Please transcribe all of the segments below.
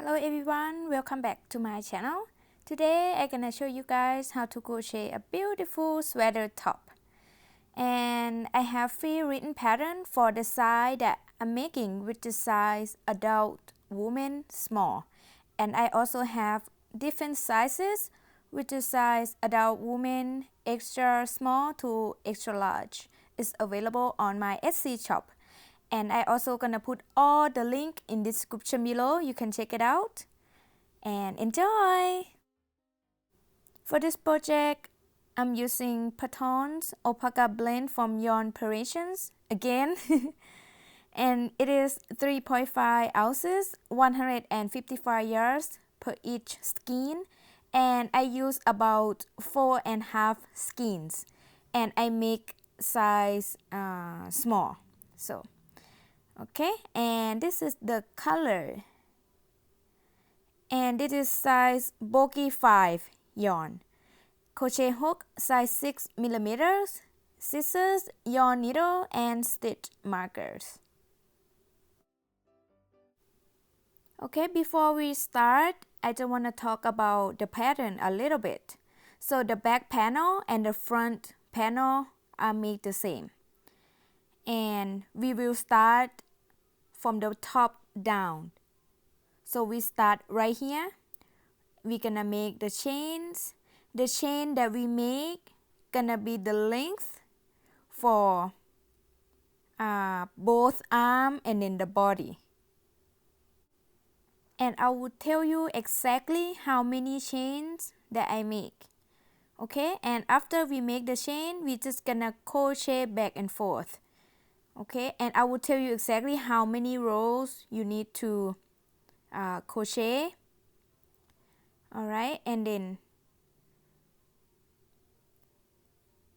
Hello everyone, welcome back to my channel. Today I'm gonna show you guys how to crochet a beautiful sweater top. And I have 3 written patterns for the size that I'm making, with the size adult, woman, small. And I also have different sizes with the size adult, woman, extra small to extra large. It's available on my Etsy shop. And I also gonna put all the link in the description below. You can check it out and enjoy. For this project, I'm using Patons Alpaca blend from Yarn Creations again. And it is 3.5 ounces, 155 yards per each skein. And I use about 4.5 skeins. And I make size small. So okay, and this is the color, and this is size bulky 5 yarn. Crochet hook size 6 millimeters, scissors, yarn needle, and stitch markers. Okay, before we start, I just want to talk about the pattern a little bit. So the back panel and the front panel are made the same, and we will start from the top down. So we start right here. We're gonna make the chains. The chain that we make gonna be the length for both arm and then the body. And I will tell you exactly how many chains that I make. Okay, and after we make the chain, we just gonna crochet back and forth. Okay, and I will tell you exactly how many rows you need to crochet. Alright, and then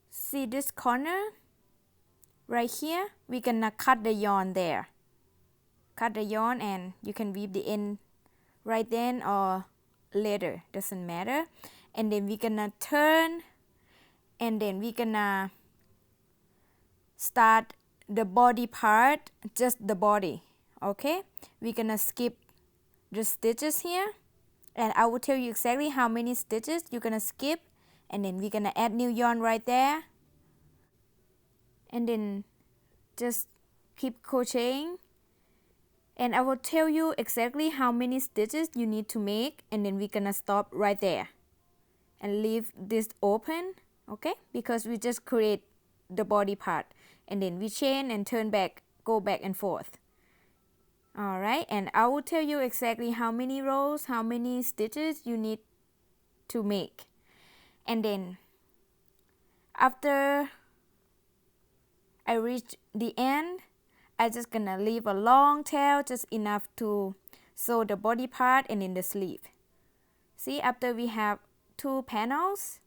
see this corner right here, we're gonna cut the yarn there. Cut the yarn and you can weave the end right then or later, doesn't matter. And then we're gonna turn, and then we're gonna start the body part, just the body. Okay, we're gonna skip the stitches here, and I will tell you exactly how many stitches you're gonna skip, and then we're gonna add new yarn right there, and then just keep crocheting, and I will tell you exactly how many stitches you need to make, and then we're gonna stop right there and leave this open. Okay, because we just create the body part, and then we chain and turn back, go back and forth. Alright, and I will tell you exactly how many rows, how many stitches you need to make. And then after I reach the end, I just gonna leave a long tail, just enough to sew the body part and in the sleeve. See, after we have 2 panels,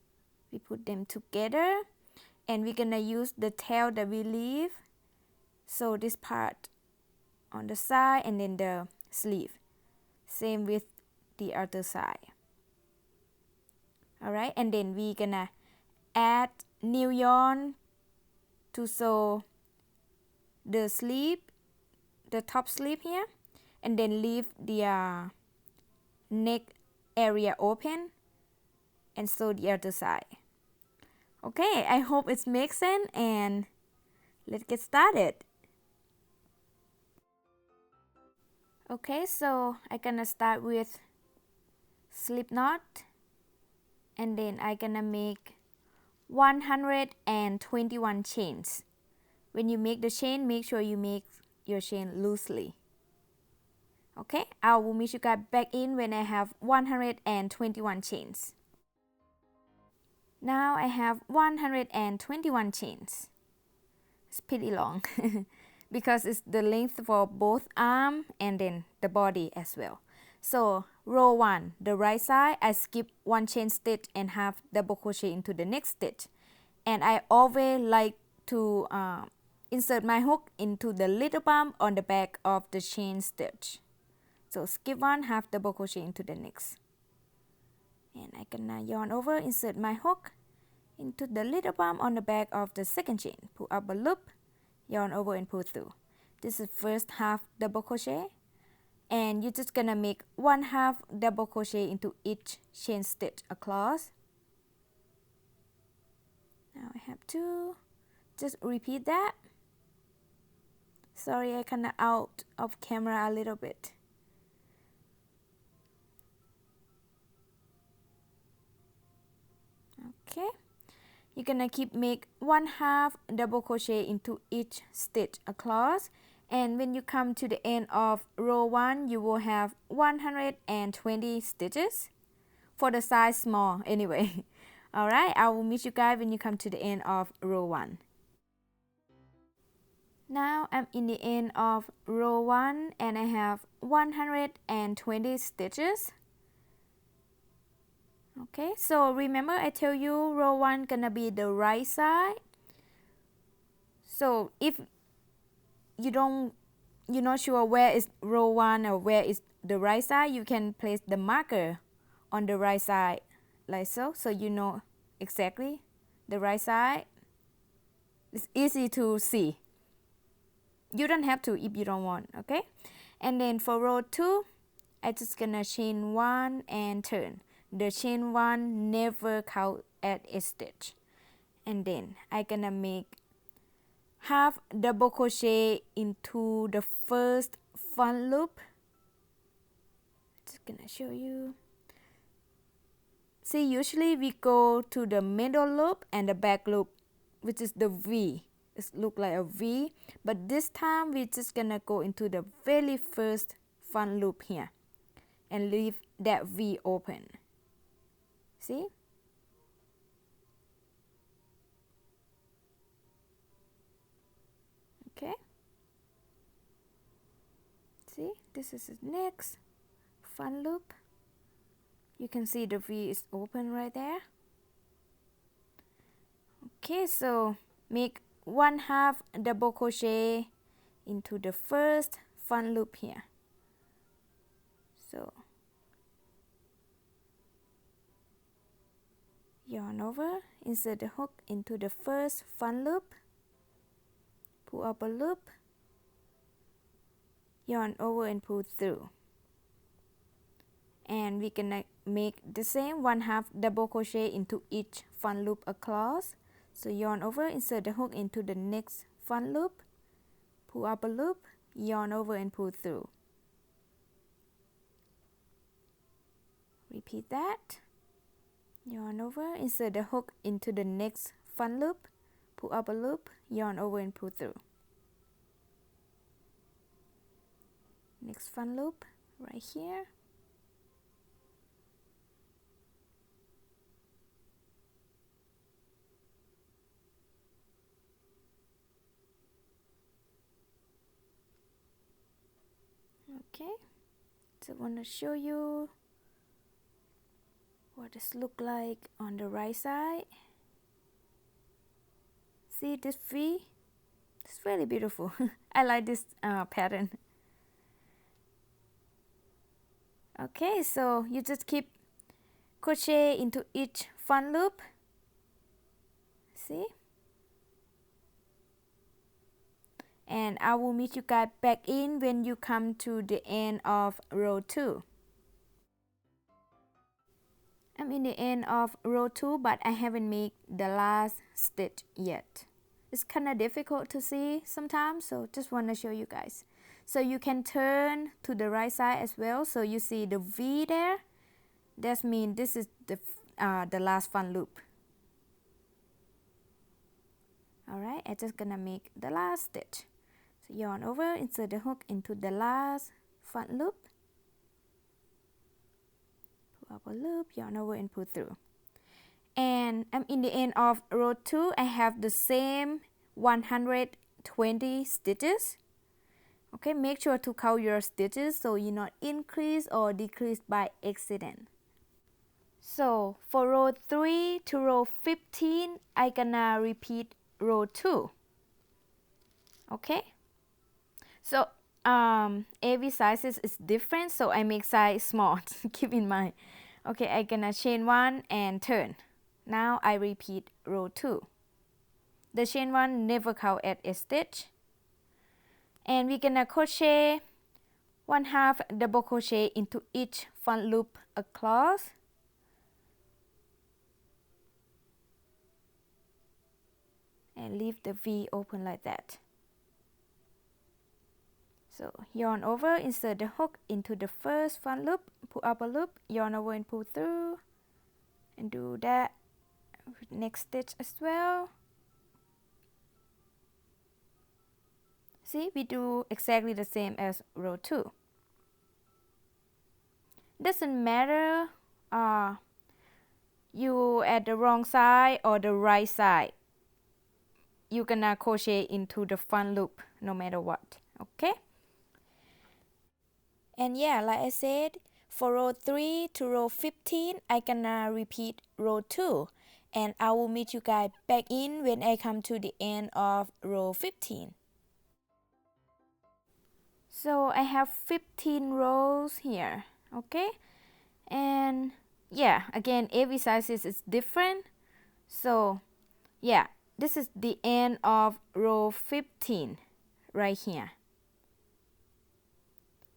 we put them together, and we're gonna use the tail that we leave, so this part on the side and then the sleeve. Same with the other side. Alright, and then we're gonna add new yarn to sew the sleeve, the top sleeve here, and then leave the neck area open and sew the other side. Okay, I hope it makes sense, and let's get started. Okay, so I'm gonna start with slip knot, and then I'm gonna make 121 chains. When you make the chain, make sure you make your chain loosely. Okay, I will meet you guys back in when I have 121 chains. Now I have 121 chains. It's pretty long because it's the length for both arm and then the body as well. So row 1, the right side, I skip 1 chain stitch and have double crochet into the next stitch. And I always like to insert my hook into the little bump on the back of the chain stitch. So skip 1, half double crochet into the next. And I gonna yarn over, insert my hook into the little bump on the back of the second chain. Pull up a loop, yarn over and pull through. This is first half double crochet. and you're just gonna make 1/2 double crochet into each chain stitch across. Now I have 2. Just repeat that. Sorry, I kinda out of camera a little bit. Okay, you're gonna keep make 1/2 double crochet into each stitch across, and when you come to the end of row 1 you will have 120 stitches for the size small anyway. Alright, I will meet you guys when you come to the end of row 1. Now I'm in the end of row 1 and I have 120 stitches. Okay, so remember I tell you row 1 gonna be the right side. So if you're not sure where is row 1 or where is the right side, you can place the marker on the right side like so, so you know exactly the right side. It's easy to see. You don't have to if you don't want, okay? And then for row 2, I just gonna chain 1 and turn. The chain 1 never count as a stitch. And then I gonna make 1/2 double crochet into the first front loop. Just gonna show you. See, usually we go to the middle loop and the back loop, which is the V. It looks like a V, but this time we're just gonna go into the very first front loop here and leave that V open. See? Okay. See, this is the next front loop. You can see the V is open right there. Okay, so make 1/2 double crochet into the first front loop here. So yarn over, insert the hook into the first front loop, pull up a loop, yarn over and pull through. And we're gonna make the same 1/2 double crochet into each front loop across. So yarn over, insert the hook into the next front loop, pull up a loop, yarn over and pull through. Repeat that. Yarn over, insert the hook into the next front loop, pull up a loop, yarn over and pull through. Next front loop right here. Okay, so I want to show you what this look like on the right side. See this V? It's really beautiful. I like this pattern. Okay, so you just keep crochet into each front loop. See? And I will meet you guys back in when you come to the end of row 2. I'm in the end of row 2, but I haven't made the last stitch yet. It's kind of difficult to see sometimes, so just want to show you guys. So you can turn to the right side as well, so you see the V there. That means this is the last front loop. Alright, I'm just gonna make the last stitch. So yarn over, insert the hook into the last front loop, pull up a loop, yarn over and pull through. And I'm in the end of row 2. I have the same 120 stitches. Okay, make sure to count your stitches so you not increase or decrease by accident. So for row 3 to row 15, I gonna repeat row 2. Okay, so every sizes is different, so I make size small. Keep in mind. Okay, I gonna chain 1 and turn. Now I repeat row 2. The chain 1 never count as a stitch, and we're gonna crochet 1/2 double crochet into each front loop across. And leave the V open like that. So yarn over, insert the hook into the first front loop, pull up a loop, yarn over and pull through, and do that with next stitch as well. See, we do exactly the same as row 2. Doesn't matter you at the wrong side or the right side. You're gonna crochet into the front loop no matter what, okay? And yeah, like I said, for row 3 to row 15, I gonna repeat row 2. And I will meet you guys back in when I come to the end of row 15. So I have 15 rows here, okay? And yeah, again, every size is different. So yeah, this is the end of row 15 right here.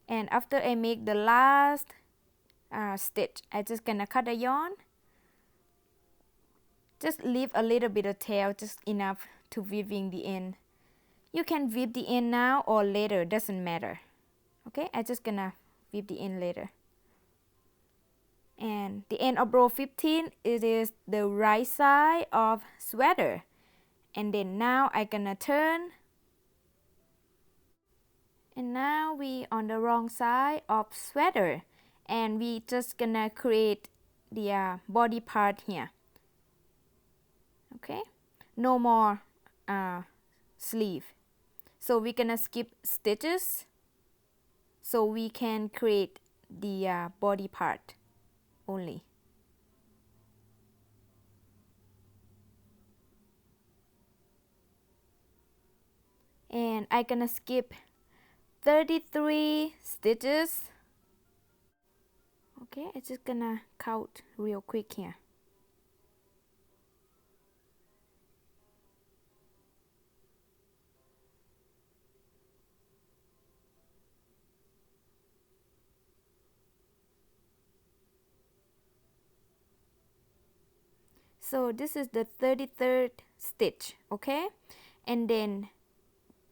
And after I make the last stitch, I just gonna cut the yarn. Just leave a little bit of tail, just enough to weave in the end. You can weave the end now or later, doesn't matter. Okay, I just gonna weave the end later. And the end of row 15, it is the right side of sweater. And then now I gonna turn. And now we on the wrong side of sweater. And we just gonna create the body part here. Okay, no more sleeve. So we're gonna skip stitches so we can create the body part only. And I'm gonna skip 33 stitches. Okay, I'm just gonna count real quick here. So this is the 33rd stitch, okay? And then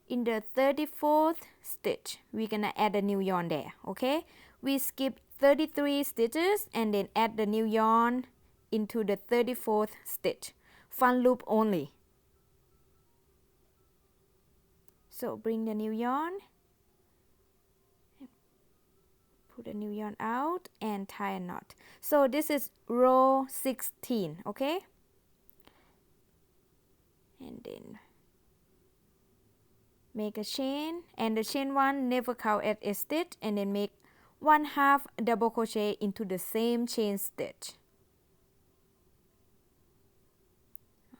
in the 34th stitch, we're gonna add a new yarn there, okay? We skip 33 stitches and then add the new yarn into the 34th stitch. Front loop only. So bring the new yarn, put the new yarn out and tie a knot. So this is row 16, okay? And then make a chain, and the chain one never count as a stitch, and then make 1/2 double crochet into the same chain stitch.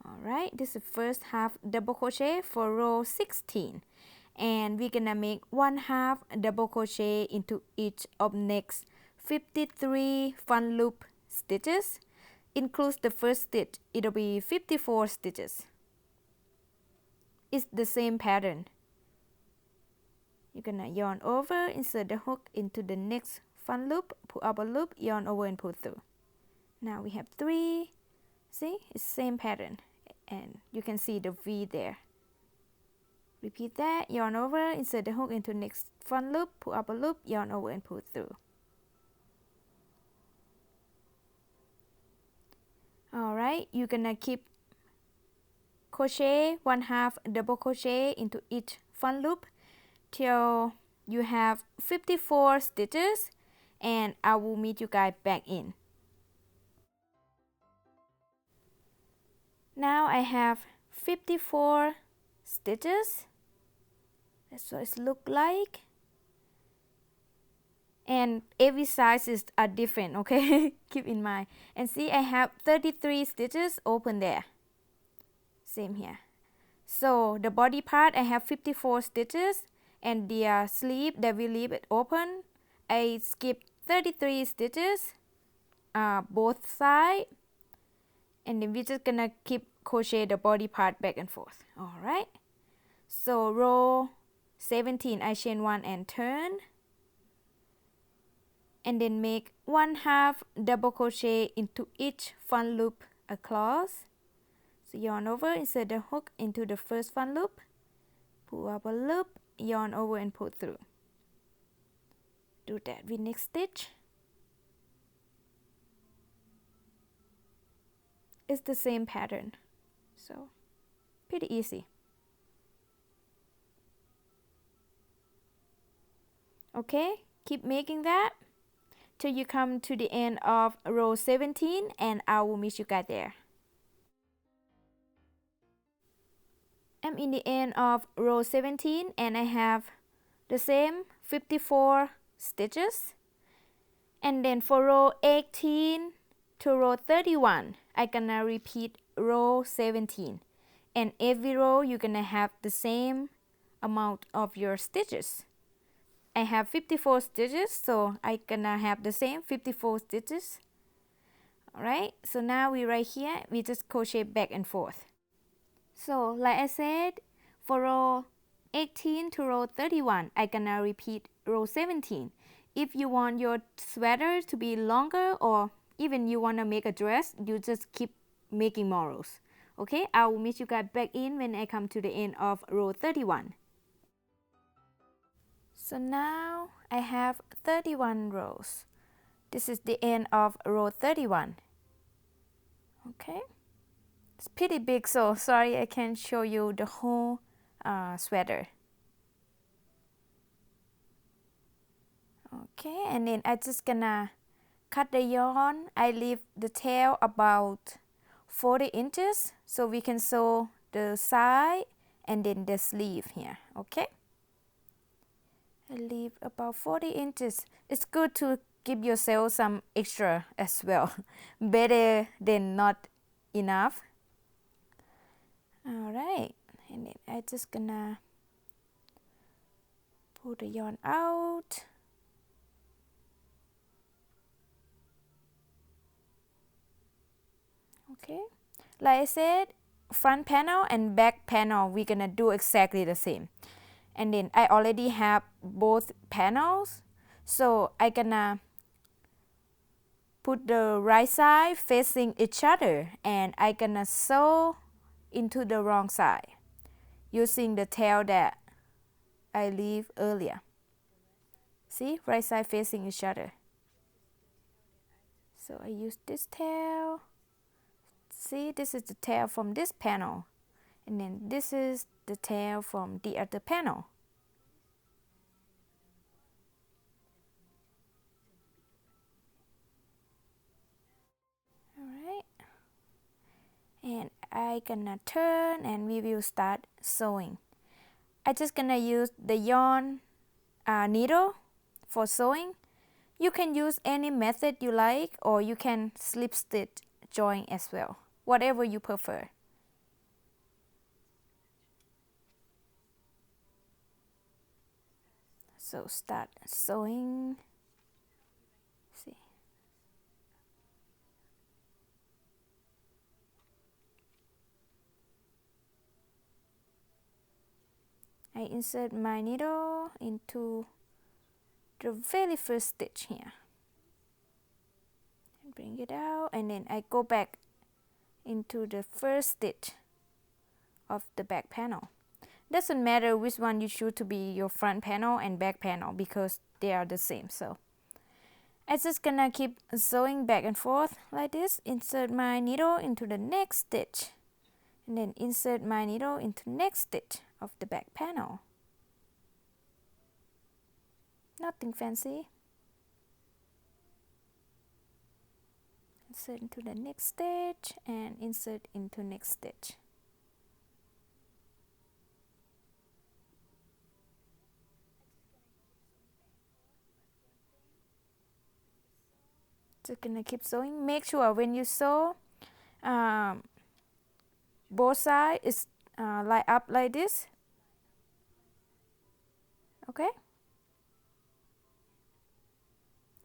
Alright, this is the first half double crochet for row 16. And we're gonna make 1/2 double crochet into each of next 53 front loop stitches. Includes the first stitch, it'll be 54 stitches. It's the same pattern. You're gonna yarn over, insert the hook into the next front loop, pull up a loop, yarn over and pull through. Now we have 3. See, it's same pattern, and you can see the V there. Repeat that, yarn over, insert the hook into next front loop, pull up a loop, yarn over and pull through. Alright, you're gonna keep crochet 1/2 double crochet into each front loop till you have 54 stitches, and I will meet you guys back in. Now I have 54 stitches. That's what it looks like. And every sizes are different, okay? Keep in mind. And see, I have 33 stitches open there. Same here. So the body part, I have 54 stitches, and the sleeve that we leave it open, I skip 33 stitches, both sides, and then we're just gonna keep crochet the body part back and forth. Alright, so row 17, I chain 1 and turn, and then make 1/2 double crochet into each front loop across. So yarn over, insert the hook into the first front loop, pull up a loop, yarn over and pull through. Do that with next stitch. It's the same pattern, so pretty easy. Okay, keep making that till you come to the end of row 17, and I will meet you guys there. I'm in the end of row 17 and I have the same 54 stitches. And then for row 18 to row 31, I'm gonna repeat row 17. And every row you're gonna have the same amount of your stitches. I have 54 stitches, so I'm gonna have the same 54 stitches. Alright, so now we right here, we just crochet back and forth. So like I said, for row 18 to row 31, I'm gonna repeat row 17. If you want your sweater to be longer, or even you wanna make a dress, you just keep making more rows. Okay, I will meet you guys back in when I come to the end of row 31. So now I have 31 rows. This is the end of row 31. Okay, it's pretty big, so sorry I can't show you the whole sweater. Okay, and then I just gonna cut the yarn. I leave the tail about 40 inches so we can sew the side and then the sleeve here. Okay, I leave about 40 inches. It's good to give yourself some extra as well. Better than not enough. Alright, and then I just gonna pull the yarn out. Okay, like I said, front panel and back panel we're gonna do exactly the same. And then I already have both panels, so I gonna put the right side facing each other, and I gonna sew into the wrong side using the tail that I leave earlier. See, right side facing each other. So I use this tail. See, this is the tail from this panel, and then this is the tail from the other panel. Alright, and I gonna turn and we will start sewing. I just gonna use the yarn needle for sewing. You can use any method you like, or you can slip stitch join as well, whatever you prefer. So start sewing. See. I insert my needle into the very first stitch here. And bring it out, and then I go back into the first stitch of the back panel. Doesn't matter which one you choose to be your front panel and back panel because they are the same. So I'm just gonna keep sewing back and forth like this. Insert my needle into the next stitch, and then insert my needle into next stitch of the back panel. Nothing fancy. Insert into the next stitch and insert into next stitch. Just gonna keep sewing. Make sure when you sew, both sides is line up like this. Okay.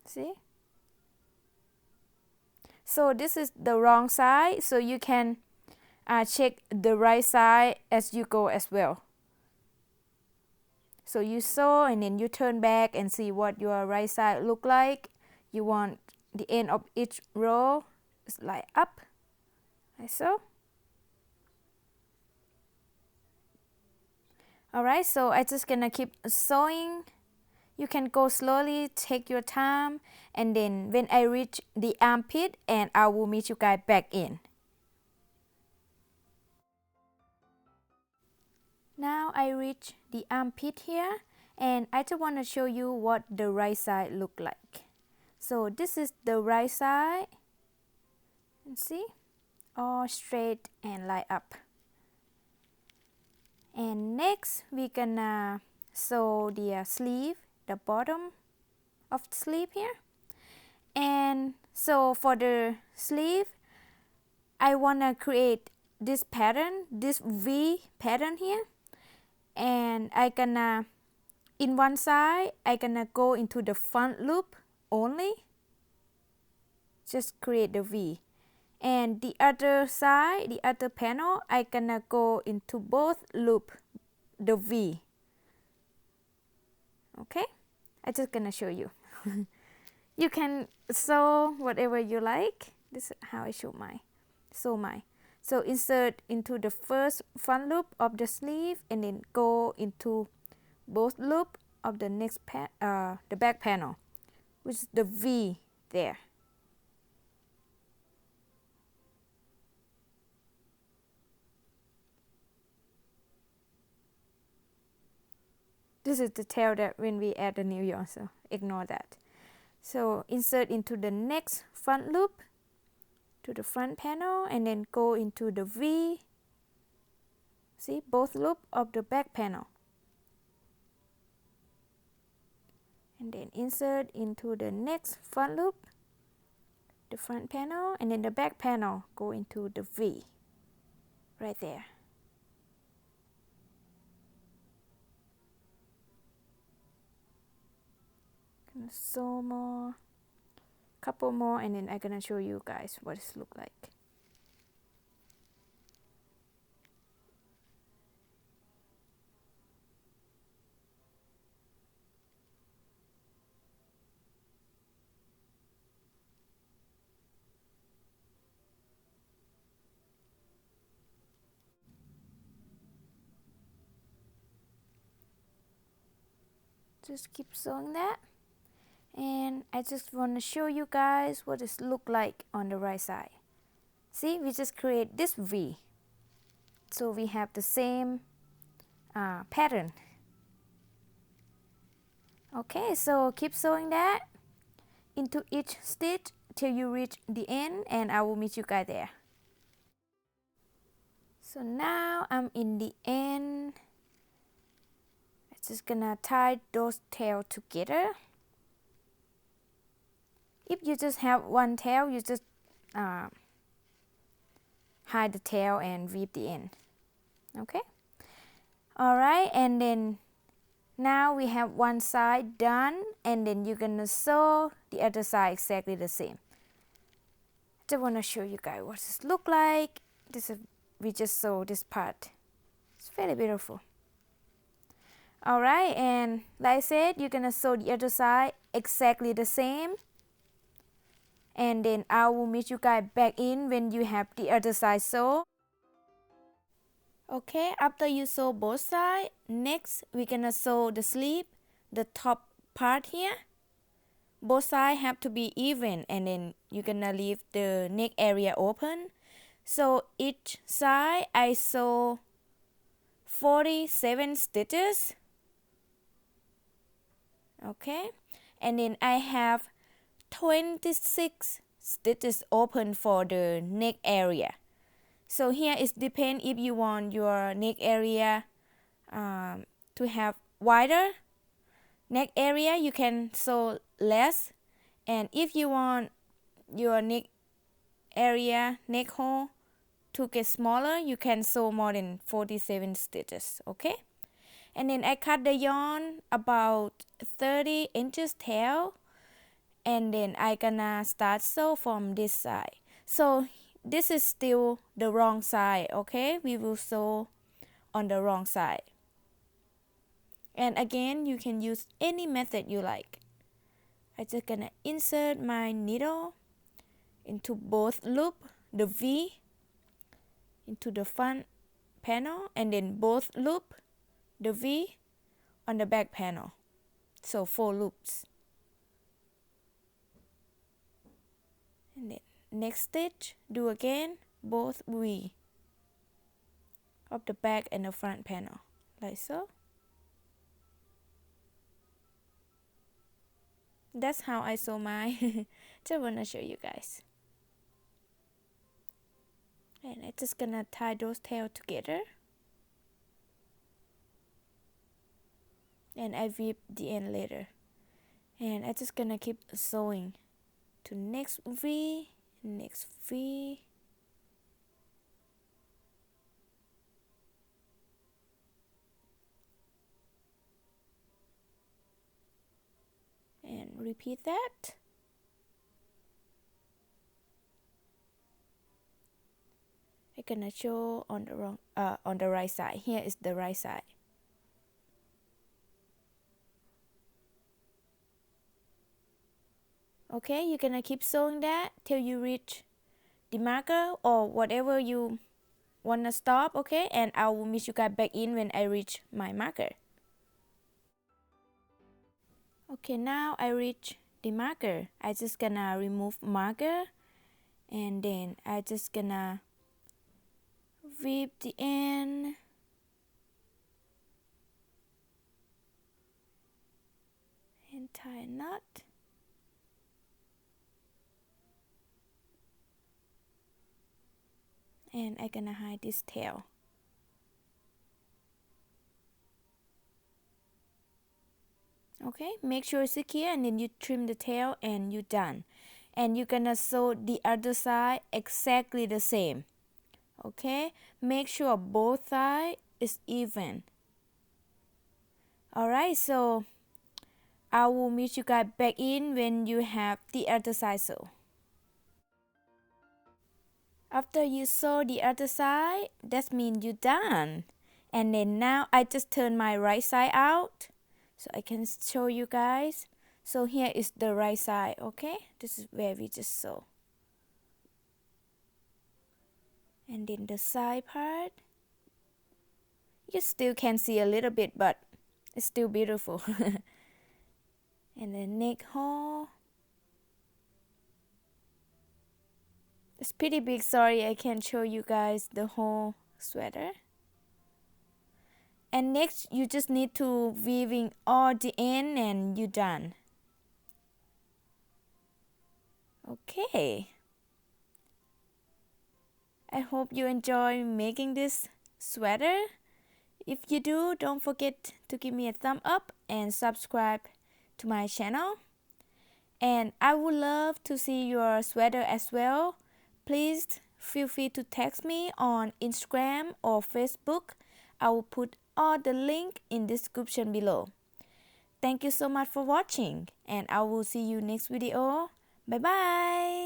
See? So this is the wrong side, so you can check the right side as you go as well. So you sew and then you turn back and see what your right side look like. you want the end of each row is like up, like so. Alright, so I just gonna keep sewing. You can go slowly, take your time, and then when I reach the armpit, and I will meet you guys back in. Now I reach the armpit here, and I just want to show you what the right side look like. So this is the right side, and see, all straight and line up. And next we gonna sew the sleeve, the bottom of the sleeve here. And so for the sleeve, I wanna create this pattern, this V pattern here, and I gonna, in one side I gonna go into the front loop only, just create the V, and the other side, the other panel, I gonna go into both loop the V. Okay, I just gonna show you. You can sew whatever you like. This is how I sew mine. So insert into the first front loop of the sleeve, and then go into both loop of the next the back panel, which is the V there. This is the tail that when we add the new yarn, so ignore that. So insert into the next front loop to the front panel, and then go into the V. See, both loop of the back panel. And then insert into the next front loop, the front panel, and then the back panel, go into the V right there. Gonna sew more, couple more, and then I'm gonna show you guys what it look like. Just keep sewing that, and I just want to show you guys what it look like on the right side. See, we just create this V, so we have the same pattern. Okay, so keep sewing that into each stitch till you reach the end, and I will meet you guys there. So now I'm in the end. I'm just gonna tie those tails together. If you just have one tail, you just hide the tail and weave the end. Okay, alright, and then now we have one side done, and then you're gonna sew the other side exactly the same. I just want to show you guys what this look like. This is, we just sew this part. It's very beautiful. Alright, and like I said, you're gonna sew the other side exactly the same, and then I will meet you guys back in when you have the other side sewn. Okay, after you sew both sides, next we're gonna sew the sleeve, the top part here. Both sides have to be even, and then you're gonna leave the neck area open. So each side I sew 47 stitches. Okay, and then I have 26 stitches open for the neck area. So here it depends if you want your neck area to have wider neck area, you can sew less, and if you want your neck area, neck hole to get smaller, you can sew more than 47 stitches. Okay, and then I cut the yarn about 30 inches tail, and then I gonna start sew from this side. So this is still the wrong side. Okay, we will sew on the wrong side, and again you can use any method you like. I'm just gonna insert my needle into both loop, the V into the front panel, and then both loop, the V on the back panel. So 4 loops. And then next stitch, do again both V of the back and the front panel, like so. That's how I sew mine. Just wanna show you guys. And I'm just gonna tie those tails together. And I whip the end later. And I'm just gonna keep sewing to next V, next V. And repeat that. I'm gonna show on the right side. Here is the right side. Okay, you're gonna keep sewing that till you reach the marker or whatever you wanna stop, okay? And I will meet you guys back in when I reach my marker. Okay, now I reach the marker. I just gonna remove marker, and then I just gonna whip the end and tie a knot. And I'm gonna hide this tail. Okay, make sure it's secure, and then you trim the tail and you're done. And you're gonna sew the other side exactly the same. Okay, make sure both sides is even. Alright, so I will meet you guys back in when you have the other side sewn. After you sew the other side, that means you're done. And then now I just turn my right side out so I can show you guys. So here is the right side, okay? This is where we just sew. And then the side part, you still can see a little bit, but it's still beautiful. And the neck hole, it's pretty big. Sorry, I can't show you guys the whole sweater. And next, you just need to weaving all the end and you're done. Okay. I hope you enjoy making this sweater. If you do, don't forget to give me a thumb up and subscribe to my channel. And I would love to see your sweater as well. Please feel free to text me on Instagram or Facebook. I will put all the link in the description below. Thank you so much for watching, and I will see you next video. Bye bye.